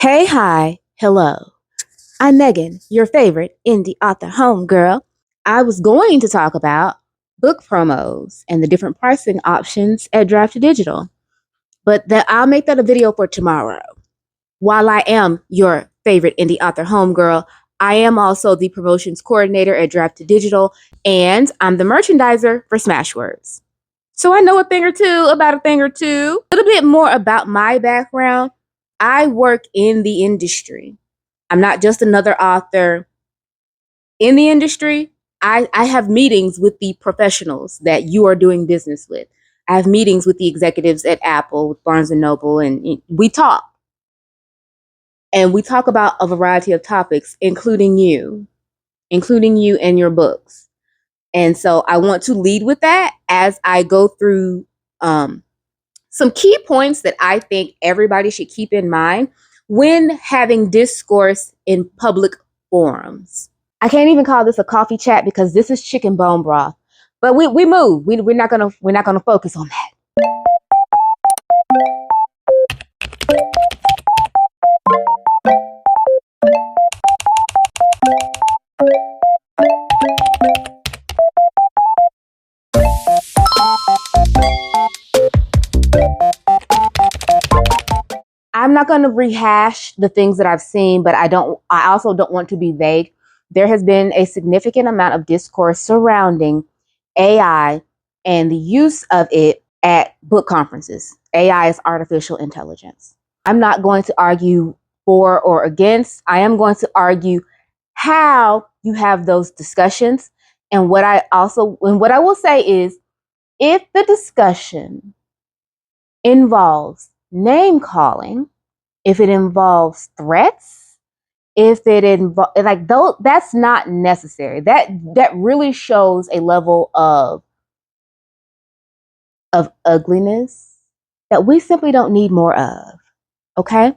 Hey, hi, hello. I'm Megan, your favorite indie author homegirl. I was going to talk about book promos and the different pricing options at Draft Digital, but I'll make that a video for tomorrow. While I am your favorite indie author homegirl, I am also the promotions coordinator at Draft Digital, and I'm the merchandiser for Smashwords. So I know a thing or two about a thing or two. A little bit more about my background. I work in the industry. I'm not just another author in the industry. I have meetings with the professionals that you are doing business with. I have meetings with the executives at Apple, with Barnes and Noble, and we talk. And we talk about a variety of topics, including you and your books. And so I want to lead with that as I go through some key points that I think everybody should keep in mind when having discourse in public forums. I can't even call this a coffee chat because this is chicken bone broth. But we move. We're not gonna focus on that. I'm not going to rehash the things that I've seen, but I also don't want to be vague. There has been a significant amount of discourse surrounding AI and the use of it at book conferences. AI is artificial intelligence. I'm not going to argue for or against. I am going to argue how you have those discussions. And what I will say is, if the discussion involves name calling, if it involves threats, if it involves like though that's not necessary. That really shows a level of ugliness that we simply don't need more of. Okay?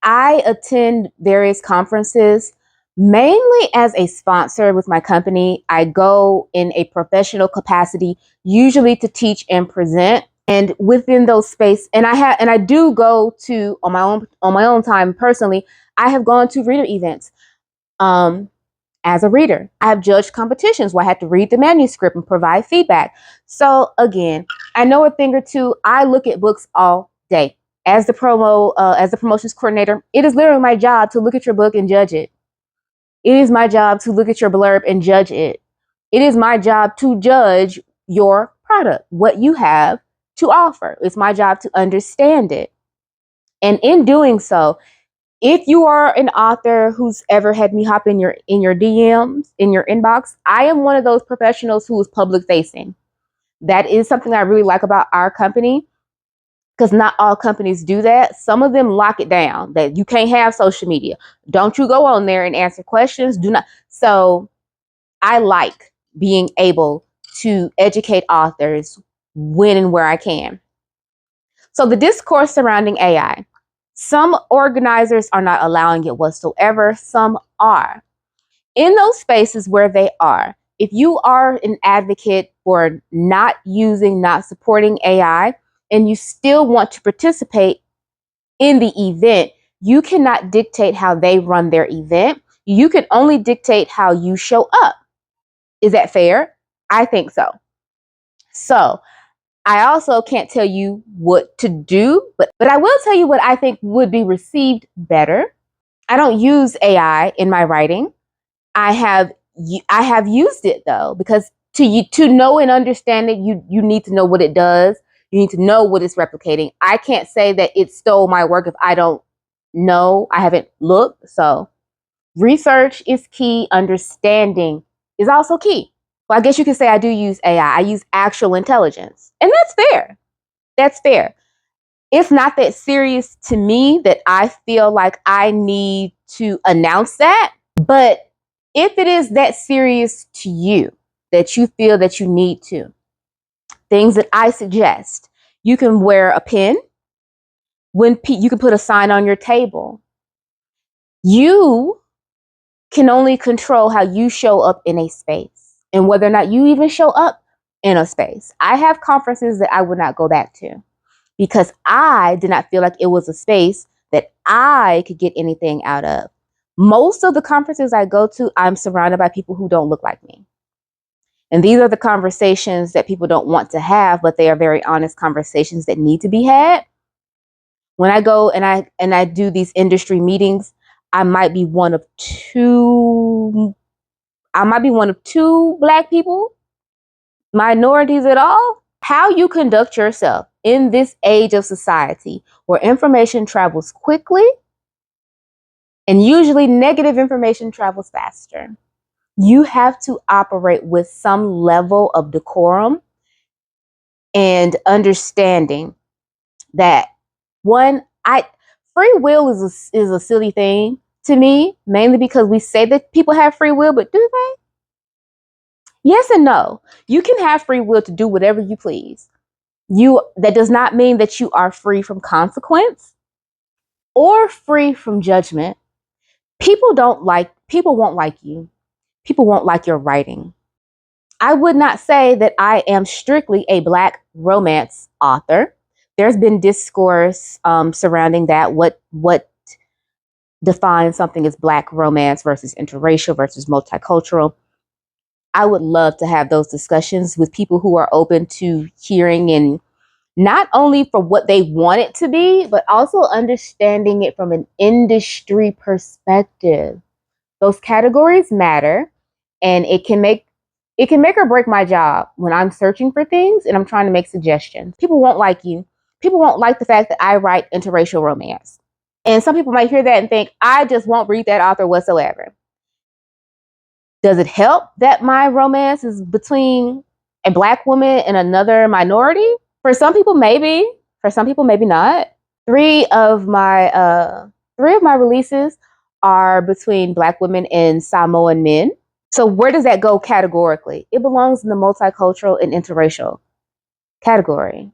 I attend various conferences mainly as a sponsor with my company. I go in a professional capacity, usually to teach and present. And within those space, and I do go to on my own time personally. I have gone to reader events. As a reader, I have judged competitions where I had to read the manuscript and provide feedback. So again, I know a thing or two. I look at books all day. As the promotions coordinator, it is literally my job to look at your book and judge it. It is my job to look at your blurb and judge it. It is my job to judge your product, what you have to offer. It's my job to understand it. And in doing so, if you are an author who's ever had me hop in your DMs, in your inbox, I am one of those professionals who is public facing. That is something I really like about our company, because not all companies do that. Some of them lock it down that you can't have social media. Don't you go on there and answer questions. Do not. So I like being able to educate authors when and where I can. So the discourse surrounding AI, some organizers are not allowing it whatsoever. Some are. In those spaces where they are, if you are an advocate for not using, not supporting AI, and you still want to participate in the event, you cannot dictate how they run their event. You can only dictate how you show up. Is that fair? I think so. So I also can't tell you what to do, but I will tell you what I think would be received better. I don't use AI in my writing. I have used it though, because to know and understand it, you need to know what it does. You need to know what it's replicating. I can't say that it stole my work if I don't know. I haven't looked. So research is key. Understanding is also key. Well, I guess you could say I do use AI. I use actual intelligence, and that's fair. That's fair. It's not that serious to me that I feel like I need to announce that. But if it is that serious to you, that you feel that you need to, things that I suggest, you can wear a pin. You can put a sign on your table. You can only control how you show up in a space and whether or not you even show up in a space. I have conferences that I would not go back to because I did not feel like it was a space that I could get anything out of. Most of the conferences I go to, I'm surrounded by people who don't look like me. And these are the conversations that people don't want to have, but they are very honest conversations that need to be had. When I go and I do these industry meetings, I might be one of two Black people, minorities at all. How you conduct yourself in this age of society where information travels quickly and usually negative information travels faster. You have to operate with some level of decorum and understanding that free will is a silly thing to me, mainly because we say that people have free will, but do they? Yes and no. You can have free will to do whatever you please. That does not mean that you are free from consequence or free from judgment. People won't like you. People won't like your writing. I would not say that I am strictly a Black romance author. There's been discourse surrounding that. What defines something as Black romance versus interracial versus multicultural? I would love to have those discussions with people who are open to hearing, and not only for what they want it to be, but also understanding it from an industry perspective. Those categories matter, and it can make or break my job when I'm searching for things and I'm trying to make suggestions. People won't like you. People won't like the fact that I write interracial romance. And some people might hear that and think, I just won't read that author whatsoever. Does it help that my romance is between a Black woman and another minority? For some people, maybe. For some people, maybe not. Three of my releases are between Black women and Samoan men. So where does that go categorically? It belongs in the multicultural and interracial category.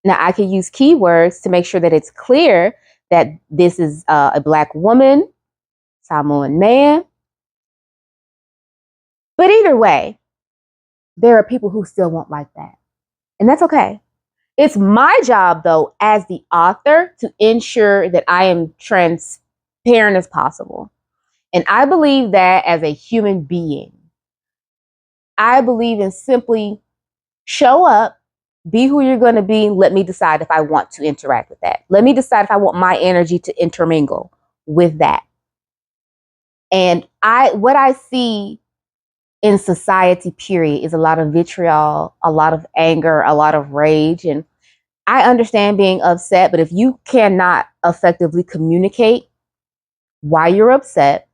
Now, I can use keywords to make sure that it's clear that this is a Black woman, Samoan man. But either way, there are people who still won't like that. And that's okay. It's my job, though, as the author, to ensure that I am transparent as possible. And I believe that as a human being, I believe in simply show up, be who you're going to be. Let me decide if I want to interact with that. Let me decide if I want my energy to intermingle with that. And what I see in society, period, is a lot of vitriol, a lot of anger, a lot of rage. And I understand being upset, but if you cannot effectively communicate why you're upset,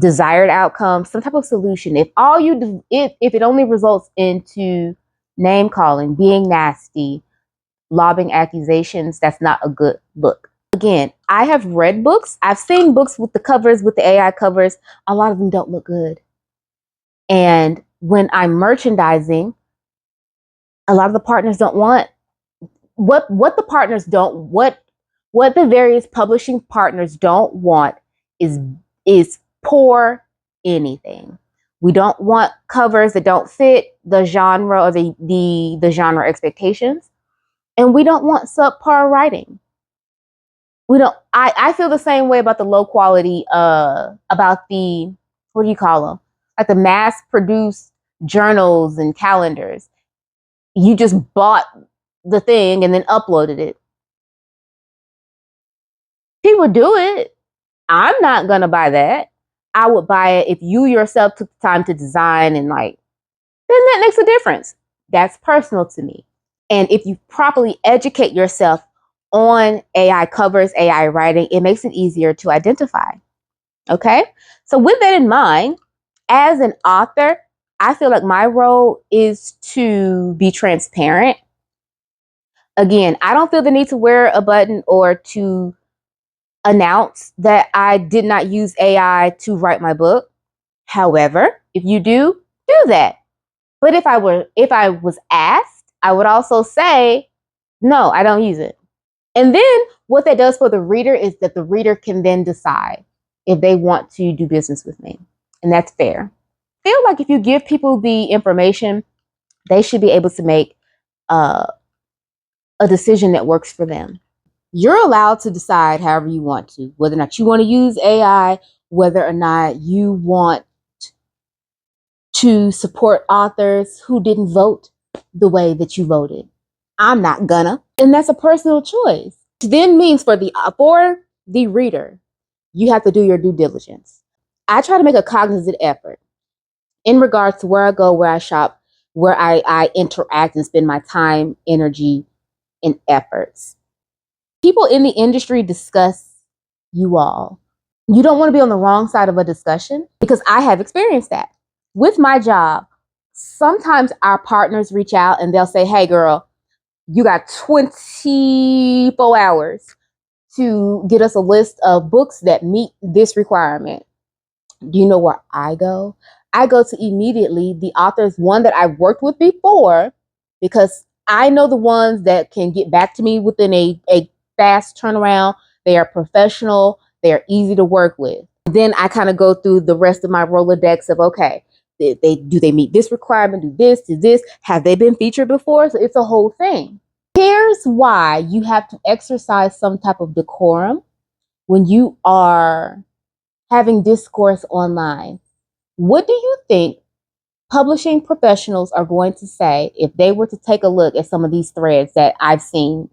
desired outcome, some type of solution. If all you do, if it only results into name calling, being nasty, lobbing accusations, that's not a good look. Again, I have read books. I've seen books with the covers, with the AI covers. A lot of them don't look good. And when I'm merchandising, a lot of the partners don't want what the partners don't what the various publishing partners don't want is poor anything. We don't want covers that don't fit the genre or the genre expectations, and we don't want subpar writing. We don't. I feel the same way about the low quality. About the, what do you call them? Like the mass produced journals and calendars. You just bought the thing and then uploaded it. People do it. I'm not going to buy that. I would buy it if you yourself took the time to design and then that makes a difference. That's personal to me. And if you properly educate yourself on AI covers, AI writing, it makes it easier to identify. Okay? So with that in mind, as an author, I feel like my role is to be transparent. Again, I don't feel the need to wear a button or to announce that I did not use AI to write my book. However, if you do that. But if I was asked, I would also say, no, I don't use it. And then what that does for the reader is that the reader can then decide if they want to do business with me. And that's fair. I feel like if you give people the information, they should be able to make a decision that works for them. You're allowed to decide however you want to, whether or not you want to use AI, whether or not you want to support authors who didn't vote the way that you voted. I'm not gonna. And that's a personal choice. Which then means for the reader, you have to do your due diligence. I try to make a cognizant effort in regards to where I go, where I shop, where I interact and spend my time, energy, and efforts. People in the industry discuss you all. You don't want to be on the wrong side of a discussion because I have experienced that. With my job, sometimes our partners reach out and they'll say, hey, girl, you got 24 hours to get us a list of books that meet this requirement. Do you know where I go? I go to immediately the authors, one that I've worked with before, because I know the ones that can get back to me within a fast turnaround. They are professional. They are easy to work with. Then I kind of go through the rest of my Rolodex of, okay, do they meet this requirement? Do this? Have they been featured before? So it's a whole thing. Here's why you have to exercise some type of decorum when you are having discourse online. What do you think publishing professionals are going to say if they were to take a look at some of these threads that I've seen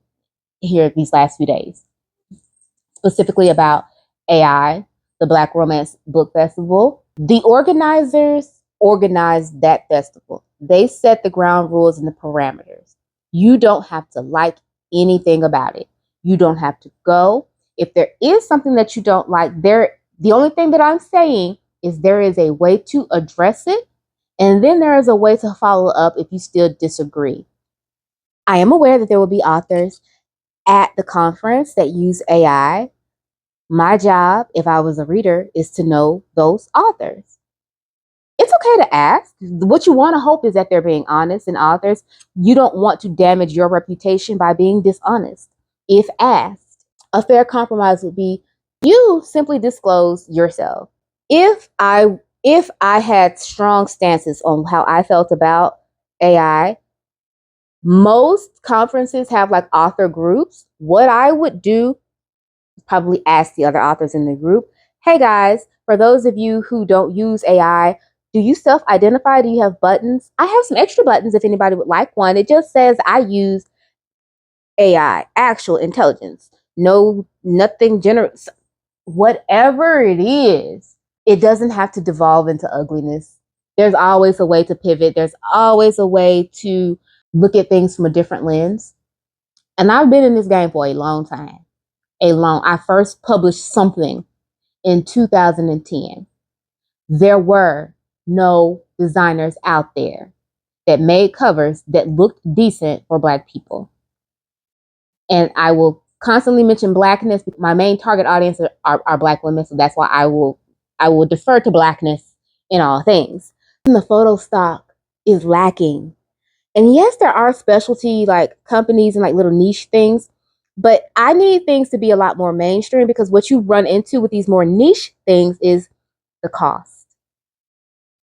here these last few days, specifically about AI, the Black Romance Book Festival? The organizers organized that festival. They set the ground rules and the parameters. You don't have to like anything about it. You don't have to go. If there is something that you don't like, the only thing that I'm saying is there is a way to address it, and then there is a way to follow up if you still disagree. I am aware that there will be authors at the conference that use AI. My job, if I was a reader, is to know those authors. It's okay to ask. What you want to hope is that they're being honest, and authors, you don't want to damage your reputation by being dishonest. If asked, a fair compromise would be you simply disclose yourself. If I had strong stances on how I felt about AI, most conferences have like author groups. What I would do is probably ask the other authors in the group, hey guys, for those of you who don't use AI, do you self-identify? Do you have buttons? I have some extra buttons if anybody would like one. It just says I use AI, actual intelligence. No, nothing generous. Whatever it is, it doesn't have to devolve into ugliness. There's always a way to pivot. There's always a way to look at things from a different lens. And I've been in this game for a long time. I first published something in 2010. There were no designers out there that made covers that looked decent for Black people. And I will constantly mention Blackness. My main target audience are Black women, so that's why I will defer to Blackness in all things. And the photo stock is lacking. And yes, there are specialty like companies and like little niche things, but I need things to be a lot more mainstream, because what you run into with these more niche things is the cost.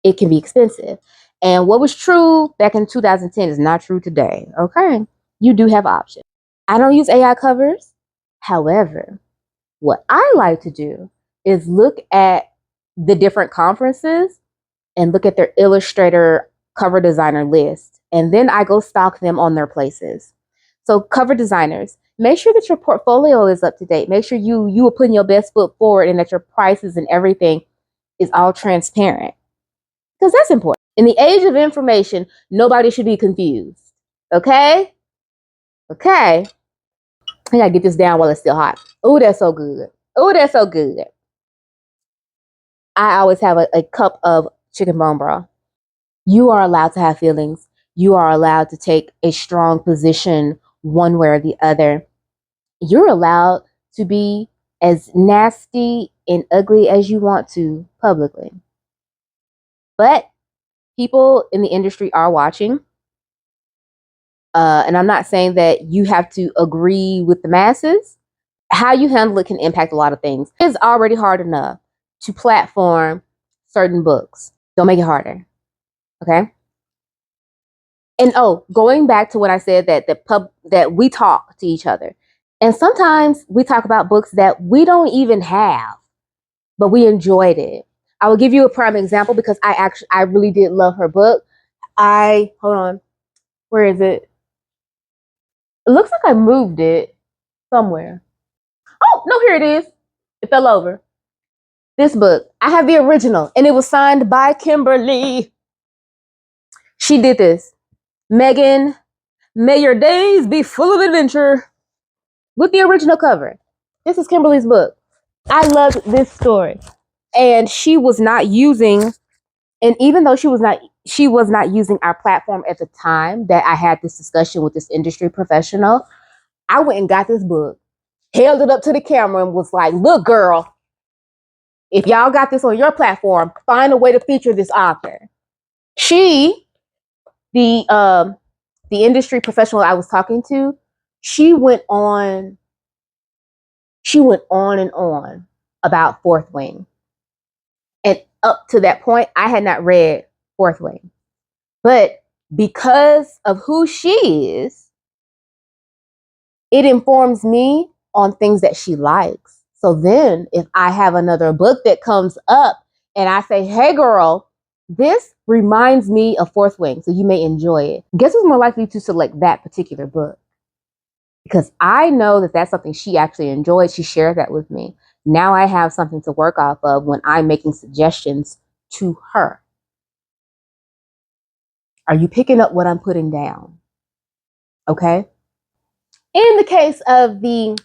It can be expensive. And what was true back in 2010 is not true today. Okay. You do have options. I don't use AI covers. However, what I like to do is look at the different conferences and look at their Illustrator cover designer list. And then I go stalk them on their places. So cover designers, make sure that your portfolio is up to date. Make sure you are putting your best foot forward and that your prices and everything is all transparent. Because that's important. In the age of information, nobody should be confused. Okay? Okay. I gotta get this down while it's still hot. Oh, that's so good. Oh, that's so good. I always have a cup of chicken bone broth. You are allowed to have feelings. You are allowed to take a strong position one way or the other. You're allowed to be as nasty and ugly as you want to publicly. But people in the industry are watching. And I'm not saying that you have to agree with the masses. How you handle it can impact a lot of things. It's already hard enough to platform certain books. Don't make it harder. Okay? And going back to what I said, that we talk to each other. And sometimes we talk about books that we don't even have, but we enjoyed it. I will give you a prime example because I really did love her book. Hold on. Where is it? It looks like I moved it somewhere. Oh, no, here it is. It fell over. This book, I have the original, and it was signed by Kimberly. She did this. Megan, may your days be full of adventure, with the original cover. This is Kimberly's book. I loved this story. And she was not using, and even though she was not using our platform at the time that I had this discussion with this industry professional, I went and got this book, held it up to the camera and was like, look, girl, if y'all got this on your platform, find a way to feature this author. She, the industry professional I was talking to, she went on and on about Fourth Wing. And up to that point, I had not read Fourth Wing. But because of who she is, it informs me on things that she likes. So then if I have another book that comes up and I say, hey girl, this reminds me of Fourth Wing, so you may enjoy it. Guess who's more likely to select that particular book? Because I know that that's something she actually enjoyed. She shared that with me. Now I have something to work off of when I'm making suggestions to her. Are you picking up what I'm putting down? Okay. In the case of the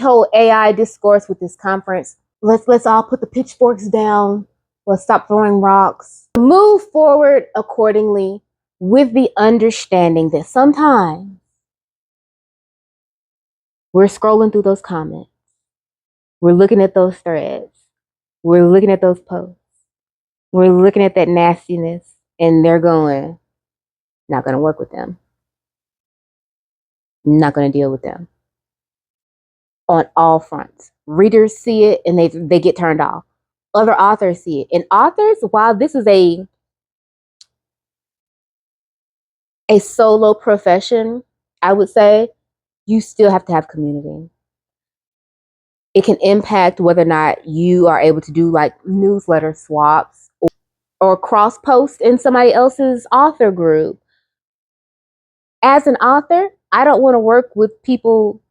whole AI discourse with this conference, let's all put the pitchforks down. Let's stop throwing rocks. Move forward accordingly with the understanding that sometimes we're scrolling through those comments. We're looking at those threads. We're looking at those posts. We're looking at that nastiness and they're going, not going to work with them. Not going to deal with them. On all fronts. Readers see it and they get turned off. Other authors see it. And authors, while this is a solo profession, I would say, you still have to have community. It can impact whether or not you are able to do like newsletter swaps or cross post in somebody else's author group. As an author, I don't want to work with people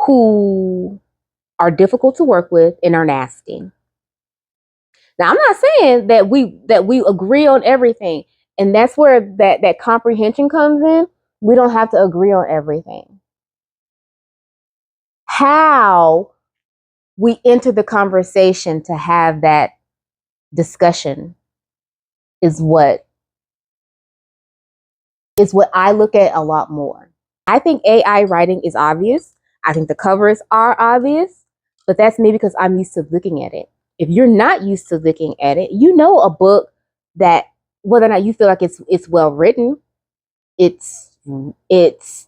who are difficult to work with and are nasty. Now, I'm not saying that we agree on everything, and that's where that comprehension comes in. We don't have to agree on everything. How we enter the conversation to have that discussion is what I look at a lot more. I think AI writing is obvious. I think the covers are obvious, but that's me because I'm used to looking at it. If you're not used to looking at it, you know a book that whether or not you feel like it's well written, it's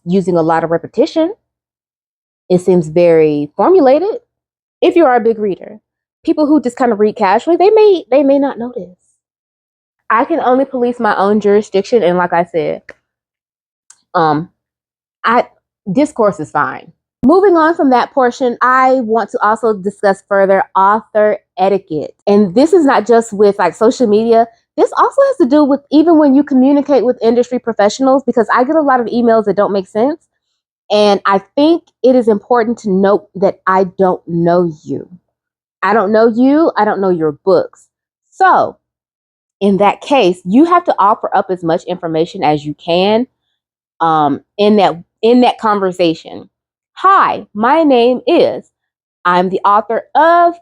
using a lot of repetition. It seems very formulated. If you are a big reader, people who just kind of read casually, they may not notice. I can only police my own jurisdiction, and like I said, I discourse is fine. Moving on from that portion, I want to also discuss further author etiquette. And this is not just with like social media. This also has to do with even when you communicate with industry professionals, because I get a lot of emails that don't make sense. And I think it is important to note that I don't know you. I don't know you. I don't know your books. So in that case, you have to offer up as much information as you can in that conversation. Hi, my name is, I'm the author of,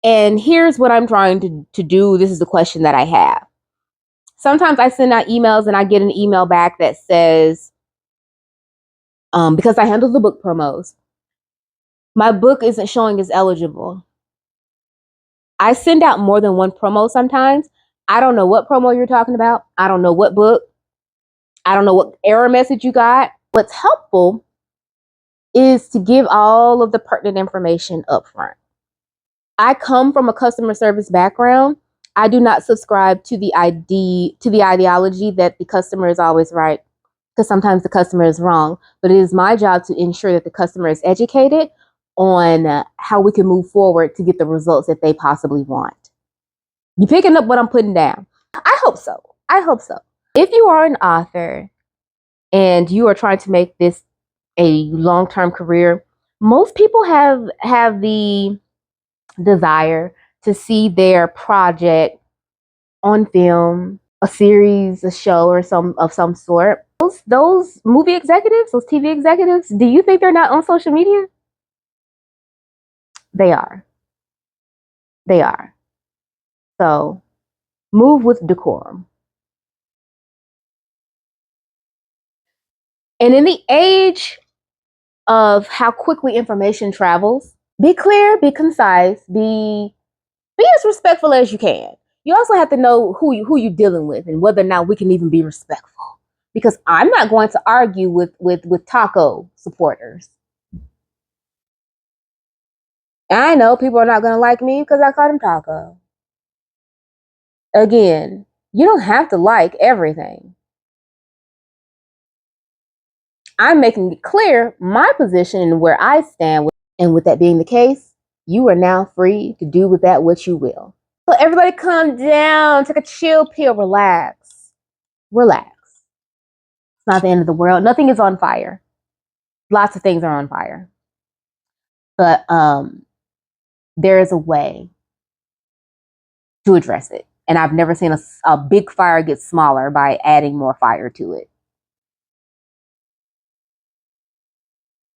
and here's what I'm trying to do. This is the question that I have. Sometimes I send out emails and I get an email back that says, because I handle the book promos, my book isn't showing as eligible. I send out more than one promo sometimes. I don't know what promo you're talking about. I don't know what book. I don't know what error message you got. What's helpful is to give all of the pertinent information up front. I come from a customer service background, I do not subscribe to the ideology that the customer is always right, because sometimes the customer is wrong. But it is my job to ensure that the customer is educated on how we can move forward to get the results that they possibly want. You picking up what I'm putting down? I hope so. I hope so. If you are an author and you are trying to make this a long-term career, most people have the desire to see their project on film, a series, a show, or some sort. Those movie executives, those TV executives, do you think they're not on social media? They are. They are. So move with decorum. And in the age of how quickly information travels, be clear, be concise, be as respectful as you can. You also have to know who you're dealing with and whether or not we can even be respectful. Because I'm not going to argue with taco supporters. I know people are not going to like me because I call them taco. Again, you don't have to like everything. I'm making it clear my position and where I stand. And with that being the case, you are now free to do with that what you will. So everybody calm down, take a chill pill, relax. Relax. It's not the end of the world. Nothing is on fire. Lots of things are on fire. But there is a way to address it. And I've never seen a big fire get smaller by adding more fire to it.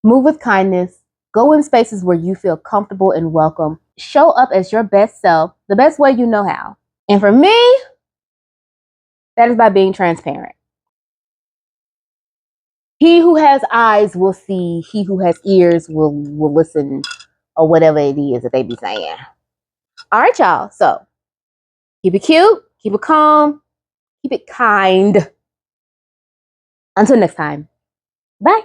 Move with kindness. Go in spaces where you feel comfortable and welcome. Show up as your best self, the best way you know how. And for me, that is by being transparent. He who has eyes will see. He who has ears will listen, or whatever it is that they be saying. All right, y'all. So keep it cute, keep it calm, keep it kind. Until next time. Bye.